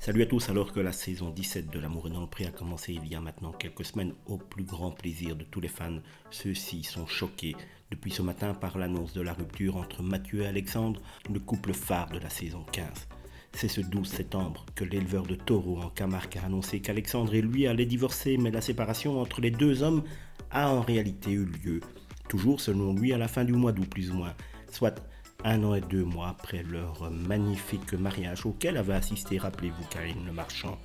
Salut à tous, alors que la saison 17 de L'amour est dans le pré a commencé il y a maintenant quelques semaines, au plus grand plaisir de tous les fans, ceux-ci sont choqués depuis ce matin par l'annonce de la rupture entre Mathieu et Alexandre, le couple phare de la saison 15. C'est ce 12 septembre que l'éleveur de taureaux en Camargue a annoncé qu'Alexandre et lui allaient divorcer, mais la séparation entre les deux hommes a en réalité eu lieu, toujours selon lui à la fin du mois d'août plus ou moins, soit 1 an et 2 mois après leur magnifique mariage auquel avait assisté, rappelez-vous, Karine Le Marchand.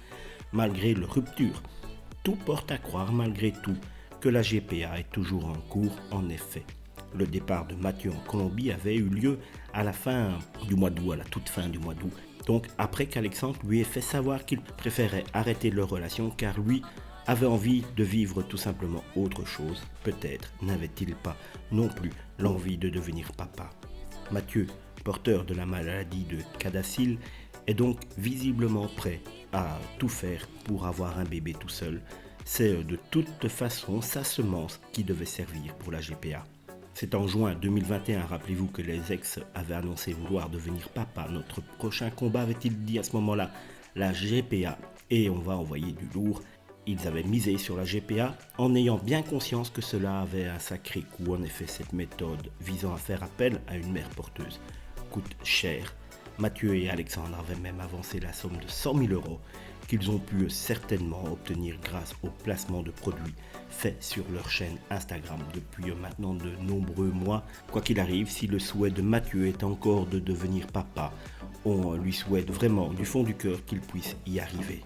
Malgré leur rupture, tout porte à croire malgré tout que la GPA est toujours en cours en effet. Le départ de Mathieu en Colombie avait eu lieu à la fin du mois d'août, à la toute fin du mois d'août. Donc après qu'Alexandre lui ait fait savoir qu'il préférait arrêter leur relation car lui avait envie de vivre tout simplement autre chose. Peut-être n'avait-il pas non plus l'envie de devenir papa. Mathieu, porteur de la maladie de Cadacil, est donc visiblement prêt à tout faire pour avoir un bébé tout seul. C'est de toute façon sa semence qui devait servir pour la GPA. C'est en juin 2021, rappelez-vous que les ex avaient annoncé vouloir devenir papa. Notre prochain combat, avait-il dit à ce moment-là, la GPA, et on va envoyer du lourd. Ils avaient misé sur la GPA en ayant bien conscience que cela avait un sacré coût. En effet, cette méthode visant à faire appel à une mère porteuse coûte cher. Mathieu et Alexandre avaient même avancé la somme de 100 000 euros qu'ils ont pu certainement obtenir grâce au placement de produits faits sur leur chaîne Instagram depuis maintenant de nombreux mois. Quoi qu'il arrive, si le souhait de Mathieu est encore de devenir papa, on lui souhaite vraiment du fond du cœur qu'il puisse y arriver.